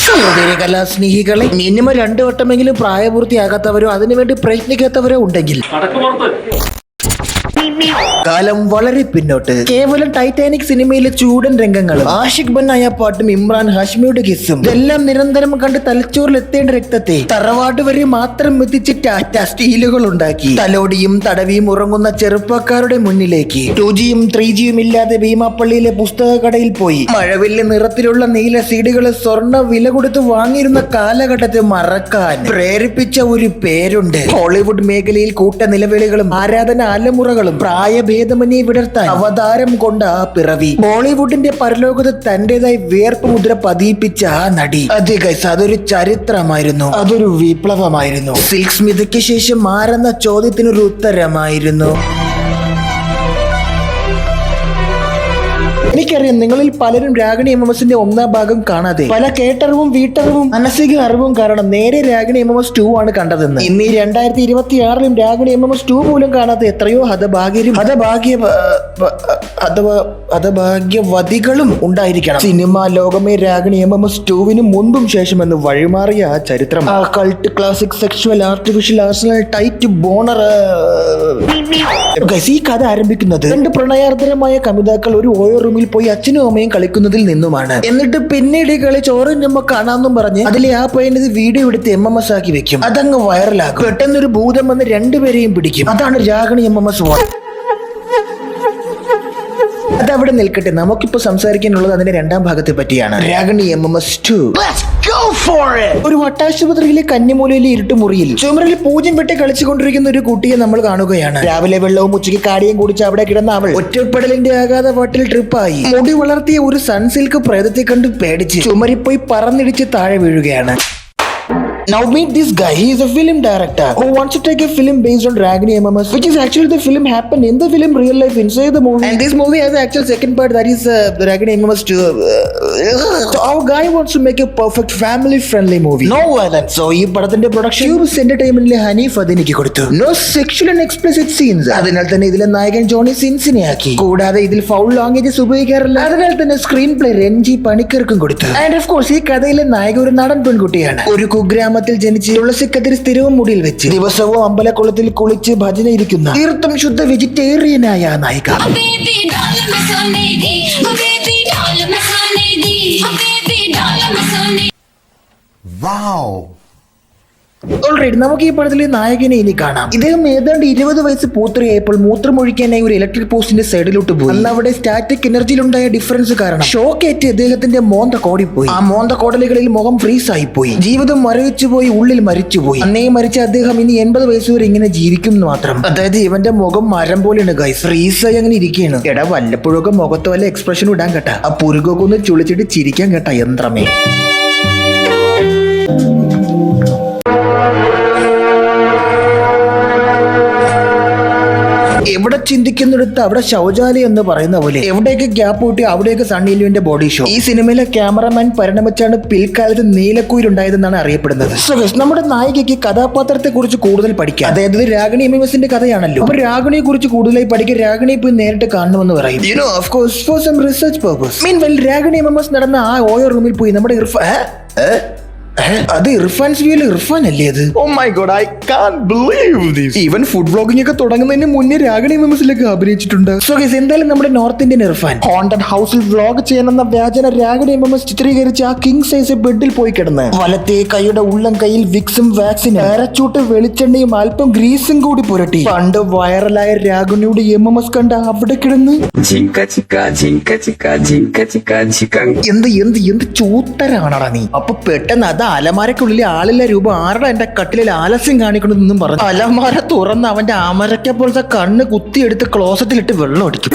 സഹോദരി കലാസ്നേഹികളെ, മിനിമം 2 വട്ടമെങ്കിലും പ്രായപൂർത്തിയാകാത്തവരോ അതിനുവേണ്ടി പ്രയത്നിക്കാത്തവരോ ഉണ്ടെങ്കിൽ കാലം വളരെ പിന്നോട്ട്. കേവലം ടൈറ്റാനിക് സിനിമയിലെ ചൂടൻ രംഗങ്ങളും ആഷിഖ് ബന്നായ പാട്ടും ഇമ്രാൻ ഹാഷ്മിയുടെ കിസ്സും ഇതെല്ലാം നിരന്തരം കണ്ട് തലച്ചോറിൽ എത്തേണ്ട രക്തത്തെ തറവാട് വരെ മാത്രം എത്തിച്ച് ടാറ്റ സ്റ്റീലുകൾ ഉണ്ടാക്കി തലോടിയും തടവിയും ഉറങ്ങുന്ന ചെറുപ്പക്കാരുടെ മുന്നിലേക്ക് 2Gയും 3Gയും ഇല്ലാതെ ഭീമാപ്പള്ളിയിലെ പുസ്തക കടയിൽ പോയി മഴവില്ല് നിറത്തിലുള്ള നീല സീഡുകളെ സ്വർണ്ണ വില കൊടുത്ത് വാങ്ങിയിരുന്ന കാലഘട്ടത്തെ മറക്കാൻ പ്രേരിപ്പിച്ച ഒരു പേരുണ്ട്. ഹോളിവുഡ് മേഖലയിൽ കൂട്ട നിലവിളികളും ആരാധന അലമുറകളും പ്രായഭേദമന്യെ വിടർത്താൻ അവതാരം കൊണ്ട ആ പിറവി ബോളിവുഡിന്റെ പരലോകത്ത് തന്റേതായി വിയർപ്പ് മുദ്ര പതിയിപ്പിച്ച ആ നടി. അതെ ഗൈസ്, അതൊരു ചരിത്രമായിരുന്നു, അതൊരു വിപ്ലവമായിരുന്നു. സിൽക്ക് സ്മിതയ്ക്ക് ശേഷം ആരെന്ന ചോദ്യത്തിനൊരു ഉത്തരമായിരുന്നു. എനിക്കറിയാം നിങ്ങളിൽ പലരും രാഗിണി MMSന്റെ 1ാം ഭാഗം കാണാതെ പല കേട്ടറിവും വീട്ടറിവും മാനസിക അറിവും കാരണം നേരെ രാഗിണി MMS 2 ആണ് കണ്ടതെന്ന്. ഇന്ന് 2026 രാഗിണി MMS 2 പോലും കാണാതെ എത്രയോ ഹതഭാഗ്യവതികളും ഉണ്ടായിരിക്കണം. സിനിമാ ലോകമേ രാഗിണി MMS 2 മുൻപും ശേഷമെന്ന് വഴിമാറിയ ആ ചരിത്രം, ആ cult classic sexual artificial arsenal tight boner. ഈ കഥ ആരംഭിക്കുന്നത് 2 പ്രണയാർദ്രമായ കമിതാക്കൾ ഒരു ഓയോ റൂമിൽ പോയി അച്ഛനും അമ്മയും കളിക്കുന്നതിൽ നിന്നുമാണ്. എന്നിട്ട് പിന്നീട് ഈ കളി ചോറും ഞമ്മ കാണാമെന്നും പറഞ്ഞ് അതിലെ ആ പയ്യൻ ഇത് വീഡിയോ എടുത്ത് MMS ആക്കി വെക്കും. അതങ്ങ് വൈറലാകും. പെട്ടെന്നൊരു ഭൂതം വന്ന് 2 പേരെയും പിടിക്കും. അതാണ് രാഗിണി MMS 1. അതവിടെ നിൽക്കട്ടെ, നമുക്കിപ്പോ സംസാരിക്കാനുള്ളത് അതിന്റെ 2ാം ഭാഗത്തെ പറ്റിയാണ്. രാഗിണി MMS 2. ഒരു വട്ടാശുപത്രിയിലെ കന്നിമൂലയിലെ ഇരുട്ടുമുറിയിൽ ചുമരിൽ പൂജ്യം വെട്ടി കളിച്ചുകൊണ്ടിരിക്കുന്ന ഒരു കുട്ടിയെ നമ്മൾ കാണുകയാണ്. രാവിലെ വെള്ളവും ഉച്ചയ്ക്ക് കാടിയും കുടിച്ച് അവിടെ കിടന്ന അവൾ ഒറ്റപ്പെടലിന്റെ ആഘാത വട്ടിൽ ട്രിപ്പായി മുടി വളർത്തിയ ഒരു സൺസിൽക്ക് പ്രേതത്തെ കണ്ട് പേടിച്ച് ചുമരിപ്പോയി പറന്നിടിച്ച് താഴെ വീഴുകയാണ്. Now meet this guy. He is a film director who wants to take a film based on Ragini MMS, which is actually the film happened in the film real life inside the movie. And this movie has the actual second part, that is Ragini MMS 2. So our guy wants to make a perfect family friendly movie. No violence. So ഈ പടത്തിന്റെ production Cubes Entertainmentലെ Hanif അദിനിക്ക് കൊടുത്തു. No sexual and explicit scenes. അതിനാൽ തന്നെ ഇതിലെ നായകൻ Johnny സിൻസിനെ ആക്കി. കൂടാതെ ഇതിൽ ഫൗൾ ലാംഗ്വേജസ് ഉപയോഗിക്കാറില്ല. അതിനാൽ തന്നെ സ്ക്രീൻ പ്ലേ രഞ്ജി പണിക്കർക്കും കൊടുത്തു. ആൻഡ് ഓഫ് കോഴ്സ് ഈ കഥയിലെ നായക ഒരു നടൻ പെൺകുട്ടിയാണ്. ഒരു കുഗ്രാമത്തിൽ ജനിച്ച് തുളസിക്കതിരി സ്ഥിരവും മുടിയിൽ വെച്ച് ദിവസവും അമ്പലക്കുളത്തിൽ കുളിച്ച് ഭജന ഇരിക്കുന്ന തീർത്തും ശുദ്ധ വെജിറ്റേറിയനായ നായിക. ഓൾറൈറ്റ്, നമുക്ക് ഈ പടത്തിലെ നായകനെ ഇനി കാണാം. ഇദ്ദേഹം ഏതാണ്ട് 20 വയസ്സ് പൂർത്തിയായപ്പോൾ മൂത്രമൊഴിക്കാനായി ഒരു ഇലക്ട്രിക് പോസ്റ്റിന്റെ സൈഡിലോട്ട് പോയി. അന്ന് അവിടെ സ്റ്റാറ്റിക് എനർജിയിലുണ്ടായ ഡിഫറൻസ് കാരണം ഷോക്കേറ്റ് അദ്ദേഹത്തിന്റെ മോന്ത കോടിപ്പോയി. ആ മോന്ത കോടലുകളിൽ മുഖം ഫ്രീസ് ആയിപ്പോയി. ജീവിതം മരവിച്ചുപോയി, ഉള്ളിൽ മരിച്ചുപോയി. അന്നേ മരിച്ച അദ്ദേഹം ഇനി 80 വയസ്സ് വരെ ഇങ്ങനെ ജീവിക്കും മാത്രം. അതായത് ഇവന്റെ മുഖം മരം പോലെയാണ് ഗൈസ്, ഫ്രീസായി അങ്ങനെ ഇരിക്കുകയാണ്. എടാ വല്ലപ്പോഴൊക്കെ മുഖത്ത് വല്ല എക്സ്പ്രഷൻ ഇടാൻ കേട്ടാ, ആ പുരുകൊക്കെ ഒന്ന് ചുളിച്ചിട്ട് ചിരിക്കാൻ കേട്ടാ യന്ത്രമേ. എവിടെ ചിന്തിക്കുന്നിടത്ത് അവിടെ ശൗചാലയം എന്ന് പറയുന്ന പോലെ എവിടെയൊക്കെ ഗ്യാപ്പ് കിട്ടി അവിടെയൊക്കെ സണ്ണി ലിയോന്റെ ബോഡി ഷോ. ഈ സിനിമയിലെ ക്യാമറമാൻ പരിണമിച്ചാണ് പിൽക്കാലത്ത് നീലക്കുയിലുണ്ടായതെന്നാണ് അറിയപ്പെടുന്നത്. നമ്മുടെ നായികയ്ക്ക് കഥാപാത്രത്തെ കുറിച്ച് കൂടുതൽ പഠിക്കാം. അതായത് രാഗിണി MMSന്റെ കഥയാണല്ലോ. അപ്പൊ രാഗിണിയെ കുറിച്ച് കൂടുതലായി പഠിക്കാൻ രാഗിണിയെ പോയി നേരിട്ട് കാണണമെന്ന് പറയും. Of course for some research purpose. Meanwhile Ragini MMS നടന്ന ആ ഓയോ റൂമിൽ പോയി നമ്മുടെ അത് ഇർഫാൻസ് വ്യൂല് ഇർഫാൻ അല്ലേ അത്? Oh my God, I can't believe this. Even food vlogging ഒക്കെ തുടങ്ങുന്നതിന് മുന്നേ രാഗിണി MMSലേക്ക് അഭിനയിച്ചിട്ടുണ്ട്. സോ ഗയ്സ്, എന്തായാലും നമ്മുടെ നോർത്ത് ഇന്ത്യൻ ഇർഫാൻ ഹോണ്ടഡ് ഹൗസിൽ വ്ലോഗ് ചെയ്യണമെന്ന വ്യാജന രാഗിണി MMS ചിത്രീകരിച്ച് ആ കിങ് സൈസ് ബെഡിൽ പോയി കിടന്ന് വലത്തെ കൈയുടെ ഉള്ളം കയ്യിൽ വിക്സും വാക്സിനും പാരച്ചൂട്ട് വെളിച്ചെണ്ണയും അല്പം ഗ്രീസും കൂടി പുരട്ടി പണ്ട് വൈറലായ രാഗിണിയുടെ MMS കണ്ട അവിടെ കിടന്ന് എന്ത് ചൂത്തരാണടാ നീ. അപ്പൊ പെട്ടെന്ന് അത് അലമാരക്കുള്ളിൽ ആളില്ല രൂപ 6 എന്റെ കട്ടിലിൽ ആലസ്യം കാണിക്കണമെന്നും പറഞ്ഞു അലമാര തുറന്ന് അവന്റെ അമരക്ക പോലത്തെ കണ്ണ് കുത്തിയെടുത്ത് ക്ലോസറ്റിലിട്ട് വെള്ളം അടിക്കും.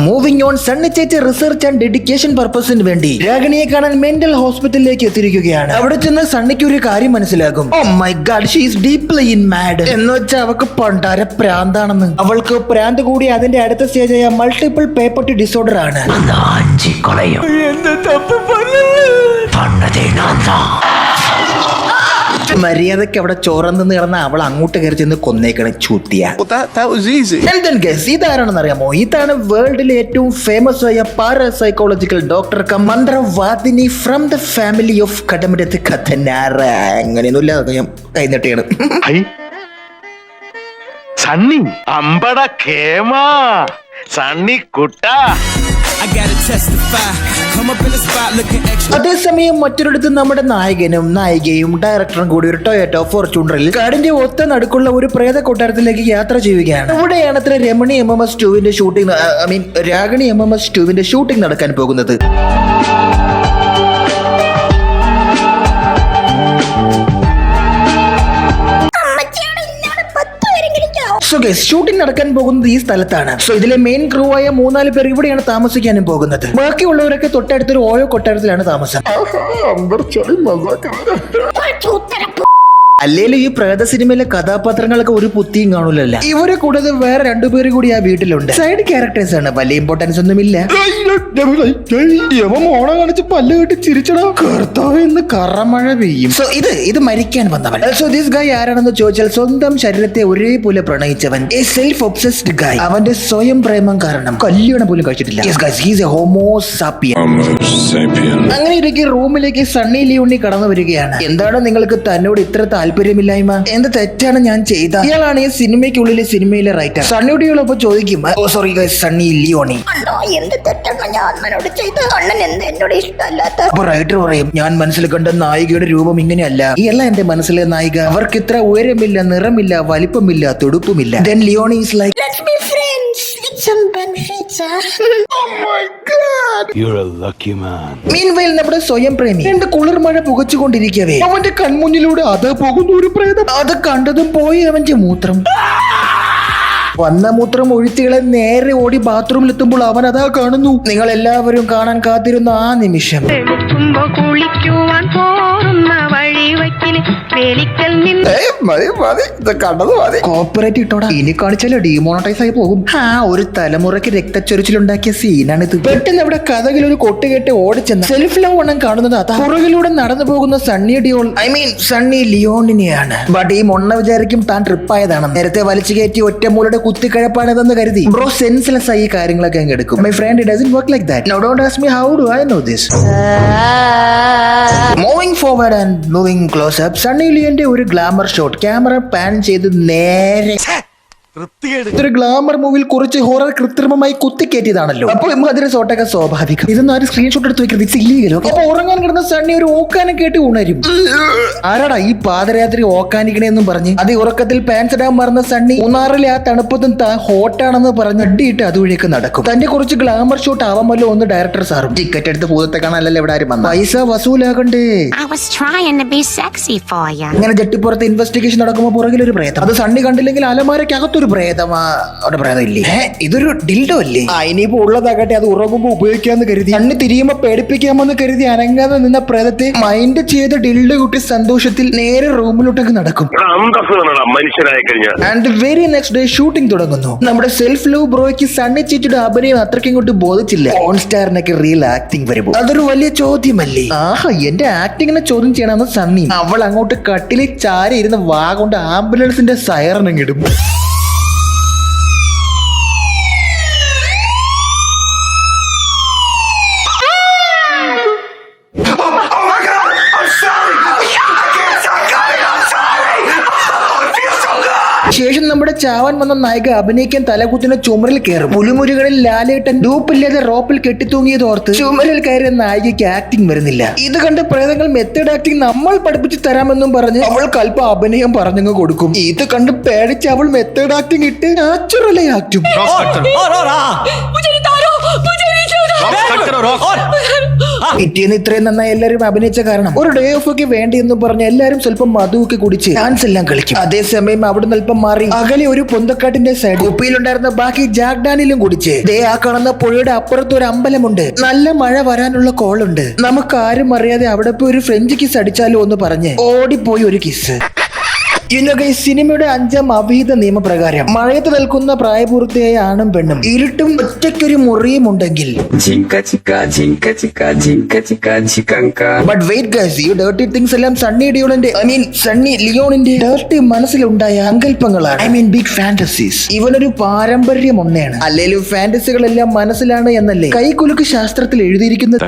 മൂവിംഗ് ഓൺ, സണ്ണി ചേച്ചി റിസർച്ച് ആൻഡ് ഡെഡിക്കേഷൻ പർപ്പസിന് വേണ്ടി രാഗിണിയെ കാണാൻ മെന്റൽ ഹോസ്പിറ്റലിലേക്ക് എത്തിയിരിക്കുകയാണ്. അവിടെ ചെന്ന് സണ്ണിക്ക് ഒരു കാര്യം മനസ്സിലാകും. Oh my God, she is deeply in mad. എന്ന് വെച്ചാൽ അവൾക്ക് പണ്ടാര പ്രാന്താണെന്ന്. അവൾക്ക് പ്രാന്ത് കൂടി അതിന്റെ അടുത്ത സ്റ്റേജായ മൾട്ടിപ്പിൾ പേപ്പർട്ടി ഡിസോർഡർ ആണ്. മര്യാദക്ക് അവിടെ ചോറന്ന് കിടന്ന അവൾ അങ്ങോട്ട് കയറി ചെന്ന് കൊന്നേക്കണം ചൂത്തിയ. ഇതാരാണെന്ന് അറിയാമോ? ഇതാണ് വേൾഡിലെ ഏറ്റവും ഫേമസ് ആയ പാരാസൈക്കോളജിക്കൽ ഡോക്ടർ മന്ത്രവാദിനി from the family of Kadamattathu Kathanar. അങ്ങനെയൊന്നുമില്ല, ഞാൻ കൈനട്ടിയാണ്. സണ്ണി അമ്പട കേമാ സണ്ണി കുട്ട. അതേസമയം മറ്റൊരിടത്ത് നമ്മുടെ നായകനും നായികയും ഡയറക്ടറും കൂടി ഒരു ടൊയോട്ടോ ഫോർച്യൂണറിൽ കാടിന്റെ ഒത്ത നടുക്കുള്ള ഒരു പ്രേത കൊട്ടാരത്തിലേക്ക് യാത്ര ചെയ്യുകയാണ്. ഇവിടെയാണ് അത്ര Ramani MMS 2 shooting, Ragini MMS 2 shooting നടക്കാൻ പോകുന്നത്. ഷൂട്ടിംഗ് നടക്കാൻ പോകുന്നത് ഈ സ്ഥലത്താണ്. സോ ഇതിലെ മെയിൻ ക്രൂ ആയ 3-4 പേർ ഇവിടെയാണ് താമസിക്കാനും പോകുന്നത്. ബാക്കിയുള്ളവരൊക്കെ തൊട്ടടുത്തൊരു ഓയോ കൊട്ടാരത്തിലാണ് താമസം. അല്ലേലും ഈ പ്രേത സിനിമയിലെ കഥാപാത്രങ്ങളൊക്കെ ഒരു പുത്തിയും കാണൂലല്ല. ഇവരെ കൂടാതെ വേറെ 2 പേര് കൂടി ആ വീട്ടിലുണ്ട്. സൈഡ് ക്യാരക്ടേഴ്സ് ആണ്, വലിയ ഇമ്പോർട്ടൻസ് ഒന്നുമില്ല. ഓണം കാണിച്ച് പല്ല് കെട്ടി ചിരിച്ചടാ കർത്താവ് എന്ന് കറമഴ പെയ്യും. സോ ഇത് മരിക്കാൻ വന്നവൻ. സോ ദിസ് ഗായ് ആരാണെന്ന് ചോദിച്ചാൽ സ്വന്തം ശരീരത്തെ ഒരേപോലെ പ്രണയിച്ചവൻ, എ സെൽഫ് ഒബ്സസ്ഡ് ഗായ്. അവന്റെ സ്വയം പ്രേമം കാരണം കല്യാണം പോലും കഴിച്ചിട്ടില്ല. അങ്ങനെ ഇരിക്കെ റൂമിലേക്ക് സണ്ണി ലിയോണി കടന്നു വരികയാണ്. എന്താണ് നിങ്ങൾക്ക് തന്നോട് ഇത്ര താല്പര്യമില്ലായ്മ? എന്ത് തെറ്റാണ് ഞാൻ ചെയ്ത? ഇയാളാണ് ഈ സിനിമയ്ക്കുള്ളിലെ സിനിമയിലെ റൈറ്റർ. സണ്ണിയോടൊപ്പം ചോദിക്കും, സോറി സണ്ണി ലിയോണി, അപ്പൊ റൈറ്റർ പറയും, ഞാൻ മനസ്സിൽ കണ്ട നായികയുടെ രൂപം ഇങ്ങനെയല്ല. ഇയല്ല എന്റെ മനസ്സിലെ നായിക. അവർക്ക് ഇത്ര ഉയരമില്ല, നിറമില്ല, വലിപ്പമില്ല, തുടുപ്പുമില്ല. Then Leonie is like, let's be friends. It's some benefits. Oh my God. You're a lucky man. Meanwhile നമ്മുടെ സ്വയം പ്രേമി രണ്ട് കുളിർമഴ പുകച്ചുകൊണ്ടിരിക്കവേ അവന്റെ കൺമുന്നിലൂടെ അത് പോകുന്ന ഒരു പ്രേതം. അത് കണ്ടതും പോയി അവന്റെ മൂത്രം. വന്ന മൂത്രം ഒഴുത്തികളെ നേരെ ഓടി ബാത്റൂമിൽ എത്തുമ്പോൾ അവൻ അതാ കാണുന്നു. നിങ്ങൾ എല്ലാവരും കാണാൻ കാത്തിരുന്ന ആ നിമിഷം. കോപ്പറേറ്റ് ഇട്ടോടാ, ഇനി കാണിച്ചാലോ ഡീമോണറ്റൈസ് ആയി പോകും. ഒരു തലമുറയ്ക്ക് രക്തച്ചൊരിച്ചിലുണ്ടാക്കിയ സീനാണിത്. പെട്ടെന്ന് അവിടെ കഥകിൽ ഒരു കൊട്ടുകെട്ട് ഓടിച്ചെന്ന് സെൽഫ് ലവ് വണ്ണം കാണുന്നത് അതാ പുറകിലൂടെ നടന്നു പോകുന്ന സണ്ണി ഡിയോൾ, സണ്ണി ലിയോണിനെയാണ്. ബട്ട് ഈ മൊണ്ണ വിചാരിക്കും താൻ ട്രിപ്പായതാണ്. നേരത്തെ വലിച്ചു കയറ്റി ഒറ്റമൂലയുടെ കുത്തിക്കഴപ്പാണിതെന്ന് കരുതി ബ്രോ സെൻസ്ലെസ് ആയി കാര്യങ്ങളൊക്കെ അങ്ങ് എടുക്കും. My friend, it doesn't work like that. Now don't ask me how do I know this. Moving forward and moving close up, Sunny ലിയോന്റെ ഒരു ഗ്ലാമർ ഷോട്ട് ക്യാമറ പാൻ ചെയ്ത് നേരെ ഒരു ഗ്ലാമർ മൂവിൽ കുറച്ച് ഹൊറർ കൃത്രിമമായി കുത്തിക്കേറ്റിയതാണല്ലോ. അപ്പോൾ ഇമാതിരി ഷോട്ടൊക്കെ സ്വാഭാവികം. ഇതൊന്നും ആരും സ്ക്രീൻഷോട്ട് എടുത്ത് വെക്കരുത്, ഇറ്റ്സ് ഇല്ലീഗൽ. അപ്പൊ ഉറങ്ങാൻ കിടന്ന സണ്ണി ഒരു ഓക്കാനം കേട്ട് ഉണരും. ആരാടാ ഈ പാദരാത്രി ഓക്കാനിക്കണേന്നും പറഞ്ഞ് അത് ഉറക്കത്തിൽ പാൻസ് ഇടാൻ മറന്ന സണ്ണി മൂന്നാറിലെ ആ തണുപ്പത്തും താൻ ഹോട്ടാണെന്ന് പറഞ്ഞ് അടിയിട്ട് അതുവഴിയൊക്കെ നടക്കും. തന്റെ കുറച്ച് ഗ്ലാമർ ഷോട്ട് ആവാമല്ലോ ഒന്ന് ഡയറക്ടർ സാറും. ടിക്കറ്റ് എടുത്ത് ഭൂതത്തെ കാണാനല്ലോ ഇവിടെ ആരും വന്ന, പൈസ വസൂലാകണ്ടേ. അങ്ങനെ ജട്ടിപ്പുറത്ത് ഇൻവെസ്റ്റിഗേഷൻ നടക്കുമ്പോൾ പുറകിൽ ഒരു പ്രേതം. അത് സണ്ണി കണ്ടില്ലെങ്കിൽ അലമാരക്കകത്തൊരു പ്രേതമാ. അവിടെ പ്രേതം ഇല്ലേ? ഇതൊരു ഡിൽഡോ അല്ലേ? ഇനിയിപ്പോ ഉള്ളതാകട്ടെ, അത് ഉറങ്ങുമ്പോ ഉപയോഗിക്കാന്ന് കരുതി കണ്ണ് തിരിയുമ്പോ പേടിപ്പിക്കാമെന്ന് കരുതി അനങ്ങാതെ നിന്ന പ്രേതത്തെ മൈൻഡ് ചെയ്ത് ഡിൽഡോ കുട്ടി സന്തോഷത്തിൽ നേരെ റൂമിലോട്ടൊക്കെ നടക്കും. And very next day shooting തുടങ്ങുന്നു. നമ്മുടെ സെൽഫ് ലവ് ബ്രോയ്ക്ക് സണ്ണി ചേച്ചിയുടെ അഭിനയം അത്രയ്ക്ക് ഇങ്ങോട്ട് ബോധിച്ചില്ല. ഓൺ സ്റ്റാറിനൊക്കെ റിയൽ ആക്ടിങ് വരുമ്പോൾ അതൊരു വലിയ ചോദ്യമല്ലേ. എന്റെ ആക്ടിങ്ങിനെ ചോദ്യം ചെയ്യണമെന്ന് സണ്ണി. അവൾ അങ്ങോട്ട് കട്ടിലെ ചാരി ഇരുന്ന് വാ കൊണ്ട് ആംബുലൻസിന്റെ സൈറനും ഇടും. ശേഷം നമ്മുടെ ചാവാൻ വന്ന നായിക അഭിനയിക്കാൻ തലകുത്തിന് ചുമരിൽ കയറും. പുലിമുരുകളിൽ ലാലേട്ടൻ ഡൂപ്പില്ലാതെ റോപ്പിൽ കെട്ടിത്തൂങ്ങിയത് ഓർത്ത് ചുമരിൽ കയറിയ നായികയ്ക്ക് ആക്ടിങ് വരുന്നില്ല. ഇത് കണ്ട് പ്രേതങ്ങൾ മെത്തേഡ് ആക്ടിങ് നമ്മൾ പഠിപ്പിച്ചു തരാമെന്നും പറഞ്ഞ് അവൾ കൽപ്പ അഭിനയം പറഞ്ഞങ്ങ് കൊടുക്കും. ഇത് കണ്ട് പേടിച്ച് അവൾ മെത്തേഡ് ആക്ടിങ് ഇട്ട് നാച്ചുറലായി ആക്ടും. പിറ്റേന്ന് ഇത്രയും നന്നായി എല്ലാവരും അഭിനയിച്ച കാരണം ഒരു ഡേ ഓഫ് ഒക്കെ വേണ്ടി എന്ന് പറഞ്ഞ് എല്ലാരും സ്വല്പം മധുവൊക്കെ കുടിച്ച് ഡാൻസ് എല്ലാം കളിക്കും. അതേസമയം അവിടെ അല്പം മാറി അകലെ ഒരു പൊന്തക്കാട്ടിന്റെ സൈഡ് കുപ്പിയിലുണ്ടായിരുന്ന ബാക്കി ജാക്ക് ഡാനിലും കുടിച്ച് ദേ ആ കാണുന്ന പുഴയുടെ അപ്പുറത്ത് ഒരു അമ്പലമുണ്ട്, നല്ല മഴ വരാനുള്ള കോളുണ്ട്, നമുക്ക് ആരും അറിയാതെ അവിടെ പോയി ഒരു ഫ്രഞ്ച് കിസ് അടിച്ചാലോ എന്ന് പറഞ്ഞ് ഓടിപ്പോയി ഒരു കിസ്. സിനിമയുടെ 5ാം അവിഹിത നിയമപ്രകാരം മഴയത്ത് നിൽക്കുന്ന പ്രായപൂർത്തിയായ ആണും പെണ്ണും ഇരുട്ടും ഒറ്റയ്ക്കൊരു മുറിയും ഉണ്ടെങ്കിൽ ബട്ട് വെയിറ്റ് ഗൈസ്, ഈ ഡേർട്ടി തിങ്സ് എല്ലാം സണ്ണി ലിയോണിന്റെ ഡേർട്ടി മനസ്സിലുണ്ടായ സങ്കല്പങ്ങളാണ്. Big fantasies. ഇവനൊരു പാരമ്പര്യം ഒന്നേണ്. അല്ലെങ്കിലും ഫാന്റസികളെല്ലാം മനസ്സിലാണ് എന്നല്ലേ കൈകുലുക്ക് ശാസ്ത്രത്തിൽ എഴുതിയിരിക്കുന്നത്.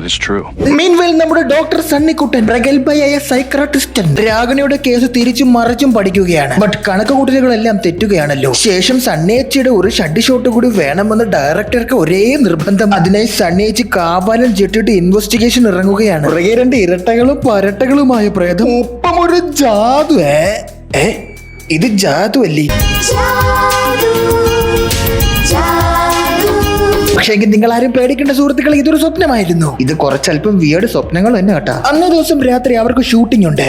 മീൻവെൽ നമ്മുടെ ഡോക്ടർ സണ്ണിക്കുട്ടൻ പ്രഗത്ഭയായ സൈക്രാട്ടിസ്റ്റൻ രാഗിണിയുടെ കേസ് തിരിച്ചും മറിച്ചും പഠിക്കുകയാണ്. ബട്ട് കണക്കുകൂട്ടലുകളെല്ലാം തെറ്റുകയാണല്ലോ. ശേഷം സണ്ണിയച്ചിയുടെ ഒരു ഷഡ് ഷോട്ട് കൂടി വേണമെന്ന് ഡയറക്ടർക്ക് ഒരേ നിർബന്ധം. അതിനായി സണ്ണിയച്ചി കാവാലം ജെട്ടിട്ട് ഇൻവെസ്റ്റിഗേഷൻ ഇറങ്ങുകയാണ്. പുറകെ 2 ഇരട്ടകളും പരട്ടകളുമായ പ്രേതം, ഒപ്പം ഒരു ജാതു. ഇത് ജാതു അല്ലേ? പക്ഷേ നിങ്ങൾ ആരും പേടിക്കേണ്ട സുഹൃത്തുക്കൾ, ഇതൊരു സ്വപ്നമായിരുന്നു. ഇത് കുറച്ചല്പം വിയേർഡ് സ്വപ്നങ്ങൾ തന്നെ കേട്ടാ. അന്നേ ദിവസം രാത്രി അവർക്ക് ഷൂട്ടിംഗ് ഉണ്ട്.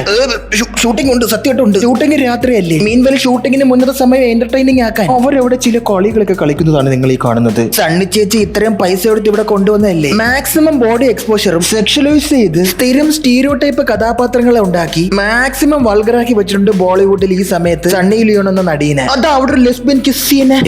സത്യമായിട്ടുണ്ട്. ഷൂട്ടിംഗ് രാത്രിയല്ലേ. മീൻവെൽ ഷൂട്ടിങ്ങിന് മുന്നത്തെ സമയം എന്റർടൈനിങ് ആക്കാൻ അവരവിടെ ചില കളികളൊക്കെ കളിക്കുന്നതാണ് നിങ്ങൾ ഈ കാണുന്നത്. സണ്ണി ചേച്ചി ഇത്രയും പൈസ എടുത്ത് ഇവിടെ കൊണ്ടുവന്നതല്ലേ. മാക്സിമം ബോഡി എക്സ്പോഷറും സെക്ഷലൈസ് ചെയ്ത് സ്ഥിരം സ്റ്റീരിയോ ടൈപ്പ് കഥാപാത്രങ്ങളെ ഉണ്ടാക്കി മാക്സിമം വൾഗറാക്കി വെച്ചിട്ടുണ്ട് ബോളിവുഡിൽ ഈ സമയത്ത് സണ്ണി ലിയോൺ എന്ന നടീനെ. അത് അവിടെ ഒരു ലെസ്ബിയൻ കിസ് സീന്.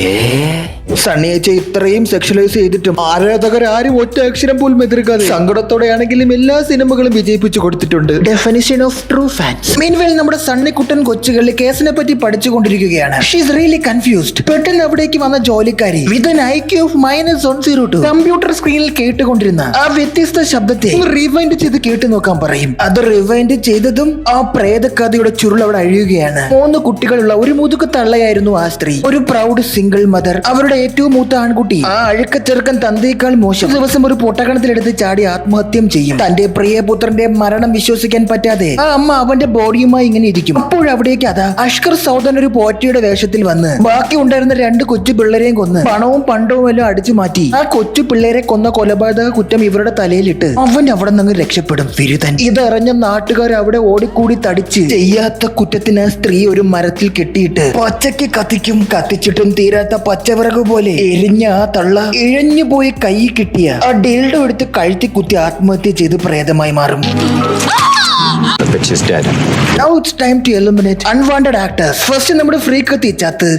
സണ്ണി ചേച്ചി ഇത്രയും സെക്ഷലൈസ് ചെയ്തിട്ടും ആരാധകർ ആരും ഒറ്റ അക്ഷരം പോലും എതിർക്കാതെ സങ്കടത്തോടെയാണെങ്കിലും എല്ലാ സിനിമകളും വിജയിപ്പിച്ചു കൊടുത്തിട്ടുണ്ട്. Definition of true fans. Meanwhile നമ്മുടെ സണ്ണിക്കുട്ടൻ കൊച്ചുകളിൽ കേസിനെ പറ്റി പഠിച്ചുകൊണ്ടിരിക്കുകയാണ്. She is really confused. പെട്ടെന്ന് അവിടേക്ക് വന്ന ജോലിക്കാരി with an IQ of -102 computer സ്ക്രീനിൽ കേട്ടുകൊണ്ടിരുന്ന ആ വ്യത്യസ്ത ശബ്ദത്തെ റിവൈൻഡ് ചെയ്ത് കേട്ടു നോക്കാൻ പറയും. അത് റിവൈൻഡ് ചെയ്തതും ആ പ്രേതകഥയുടെ ചുരുൾ അവിടെ അഴിയുകയാണ്. 3 കുട്ടികളുള്ള ഒരു മുതുക്ക് തള്ളയായിരുന്നു ആ സ്ത്രീ. ഒരു പ്രൗഡ് സിംഗിൾ മദർ. അവരുടെ ഏറ്റവും മൂത്ത ആൺകുട്ടി ആ അഴുക്ക ചെറുക്കൻ തന്തയേക്കാൾ മോശം. ദിവസം ഒരു പൊട്ടക്കണത്തിലെടുത്ത് ചാടി ആത്മഹത്യം ചെയ്യും. തന്റെ പ്രിയപുത്രന്റെ മരണം വിശ്വസിക്കാൻ പറ്റാതെ ആ അമ്മ അവന്റെ ബോഡിയുമായി ഇങ്ങനെ ഇരിക്കും. അപ്പോഴവിടേക്ക് അതാ അഷ്കർ സൗദൻ ഒരു പോറ്റിയുടെ വേഷത്തിൽ വന്ന് ബാക്കി ഉണ്ടായിരുന്ന 2 കൊച്ചു പിള്ളേരെയും കൊന്ന് പണവും പണ്ടവും എല്ലാം അടിച്ചു മാറ്റി ആ കൊച്ചു പിള്ളേരെ കൊന്ന കൊലപാതക കുറ്റം ഇവരുടെ തലയിലിട്ട് അവൻ അവിടെ നിന്ന് രക്ഷപ്പെടും. വിരുദ്ധൻ. ഇതറിഞ്ഞ നാട്ടുകാർ അവിടെ ഓടിക്കൂടി തടിച്ച് ചെയ്യാത്ത കുറ്റത്തിന് ആ സ്ത്രീ ഒരു മരത്തിൽ കെട്ടിയിട്ട് പച്ചയ്ക്ക് കത്തിക്കും. കത്തിച്ചിട്ടും തീരാത്ത പച്ചവിറക് പോലെ എരിഞ്ഞ ആ തള്ള ഇഴഞ്ഞു പോയി കൈ കിട്ടിയ ആ ഡെൽഡോ എടുത്ത് കഴുത്തി കുത്തി ആത്മഹത്യ ചെയ്ത് പ്രേതമായി മാറും. Now it's time to eliminate unwanted actors. First നമ്മുടെ ഫ്രീക്ക് ചത്ത്.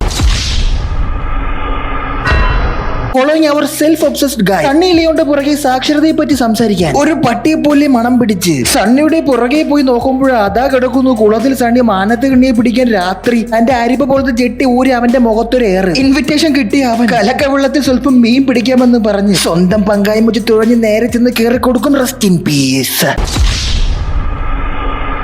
Following our self-obsessed guy, Sunny ലിയോന്റെ പുറകെ സാക്ഷരതയെ പറ്റി സംസാരിക്കാൻ ഒരു പട്ടിയെ പോലെ മണം പിടിച്ച് സണ്ണിയുടെ പുറകെ പോയി നോക്കുമ്പോൾ അതാ കിടക്കുന്നു കുളത്തിൽ സണ്ണി മാനത്ത് കിണ്ണിയെ പിടിക്കാൻ രാത്രി തന്റെ അരിപ്പ പോലത്തെ ചെട്ടി ഊരി അവന്റെ മുഖത്തൊരു ഏറ്. ഇൻവിറ്റേഷൻ കിട്ടിയ അവൻ കലക്ക വെള്ളത്തിൽ സ്വല്പം മീൻ പിടിക്കാമെന്ന് പറഞ്ഞ് സ്വന്തം പങ്കായി മുച്ച് തുഴഞ്ഞ് നേരെ ചെന്ന് കയറി കൊടുക്കും. Rest in peace.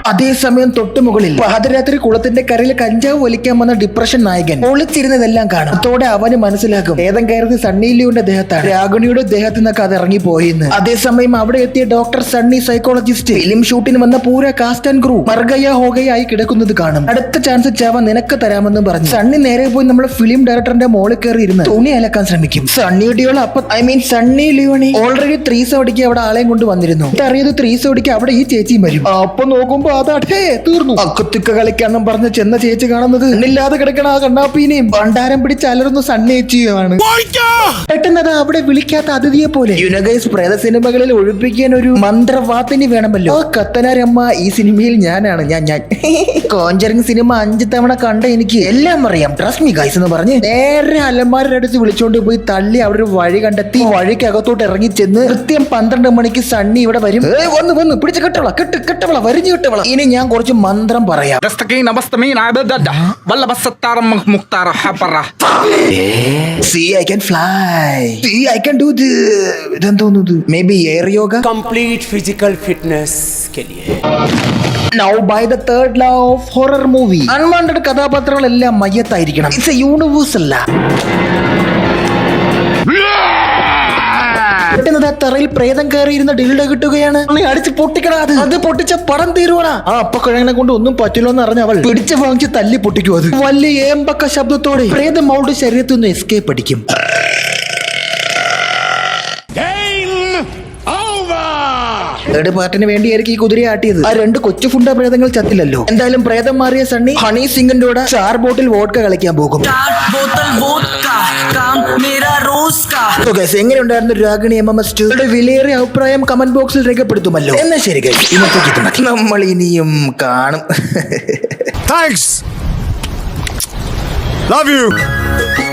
അതേസമയം തൊട്ടുമുകളിൽ പാതിരാത്രി കുളത്തിന്റെ കരയിൽ കഞ്ചാവ് വലിക്കാൻ വന്ന ഡിപ്രഷൻ നായകൻ ഒളിച്ചിരുന്നതെല്ലാം കാണും. അതോടെ അവന് മനസ്സിലാക്കും ഏതം കയറുന്നത് സണ്ണി ലിയോന്റെ ദേഹത്താണ്, രാഗിണിയുടെ ദേഹത്തു നിന്നൊക്കെ അത് ഇറങ്ങിപ്പോയിന്ന്. അതേസമയം അവിടെ എത്തിയ ഡോക്ടർ സണ്ണി സൈക്കോളജിസ്റ്റ് ഫിലിം ഷൂട്ടിന് വന്ന പൂര കാസ്റ്റ് ആൻഡ് ക്രൂ മർഗയ ഹോഗയായി കിടക്കുന്നത് കാണും. അടുത്ത ചാൻസ് ചാവ നിനക്ക് തരാമെന്ന് പറഞ്ഞു സണ്ണി നേരെ പോയി നമ്മുടെ ഫിലിം ഡയറക്ടറിന്റെ മോളിൽ കയറി ഇരുന്ന് തുണി അലക്കാൻ ശ്രമിക്കും. സണ്ണി ലിയോണി ഓൾറെഡി 3 സോടിക്ക് അവിടെ ആളെയും കൊണ്ട് വന്നിരുന്നു. അറിയത് 3 സോടിക്ക് അവിടെ ഈ ചേച്ചിയും വരും. അപ്പൊ നോക്കുമ്പോ അതാട്ടെ തീർന്നു. അക്കുത്തിക്ക കളിക്കാന്നും പറഞ്ഞ് ചെന്ന ചേച്ചി കാണുന്നത് ഇല്ലാതെ കിടക്കണ ആ കണ്ണാപ്പീനെയും ഭണ്ഡാരം പിടിച്ച് അലറുന്ന സണ്ണേച്ചിയുമാണ്. പെട്ടെന്നത് അവിടെ വിളിക്കാത്ത അതിഥിയെ പോലെ യുനഗൈസ് പ്രേത സിനിമകളിൽ ഒഴിപ്പിക്കാൻ ഒരു മന്ത്രവാദിനി വേണമല്ലോ. ആ കത്തനാരമ്മ ഈ സിനിമയിൽ ഞാനാണ്. ഞാൻ കോഞ്ചറിങ് സിനിമ 5 തവണ കണ്ട എനിക്ക് എല്ലാം അറിയാം. ട്രസ്റ്റ് മീ ഗൈസ് എന്ന് പറഞ്ഞ് നേരെ അലമാരുടെ അടുത്ത് വിളിച്ചോണ്ട് പോയി തള്ളി അവിടെ ഒരു വഴി കണ്ടെത്തി വഴിക്കകത്തോട്ട് ഇറങ്ങി ചെന്ന് കൃത്യം 12 മണിക്ക് സണ്ണി ഇവിടെ വരും. വന്ന് പിടിച്ച് കെട്ടവള കെട്ടവള വരിഞ്ഞു കെട്ടവള. ഇനി ഞാൻ കുറച്ച് മന്ത്രം പറയാം. See, I can fly. See, I can do this. ഇതെന്തോന്നു? Maybe air yoga. Complete physical fitness के लिए. Now by the 3rd law of horror movie, unwanted കഥാപാത്രങ്ങളെല്ലാം മയ്യത്തായിരിക്കണം. It's a universal law. പെട്ടെന്ന് തറയിൽ പ്രേതം കയറിയിരുന്ന ഡിൽഡ കിട്ടുകയാണ്. അടിച്ച് പൊട്ടിക്കടാ. അത് പൊട്ടിച്ച പടം തീരുവാണ. ആ അപ്പ കിഴങ്ങനെ കൊണ്ട് ഒന്നും പറ്റില്ലോ എന്ന് അറിഞ്ഞ അവൾ പിടിച്ച് വാങ്ങിച്ച് തല്ലി പൊട്ടിക്കും. അത് വലിയ ഏമ്പക്ക ശബ്ദത്തോടെ പ്രേതം അവളുടെ ശരീരത്തിൽ നിന്ന് എസ്കേപ്പ് അടിക്കും. തേർഡ് പാർട്ടിന് വേണ്ടിയായിരിക്കും ഈ കുതിരയെ ആട്ടിയത്. ആ 2 കൊച്ചു ഫുണ്ട പ്രേതങ്ങൾ ചത്തില്ലല്ലോ. എന്തായാലും പ്രേതം മാറിയ സണ്ണി ഹണി സിംഗിന്റെ കൂടെ 4 ബോട്ടിൽ വോഡ്ക കളിക്കാൻ പോകും. എങ്ങനെയുണ്ടായിരുന്നു രാഗിണി MMS2? വിലയേറിയ അഭിപ്രായം കമന്റ് ബോക്സിൽ രേഖപ്പെടുത്തുമല്ലോ. എന്നാ ശരി, നമ്മൾ ഇനിയും കാണും. Love you.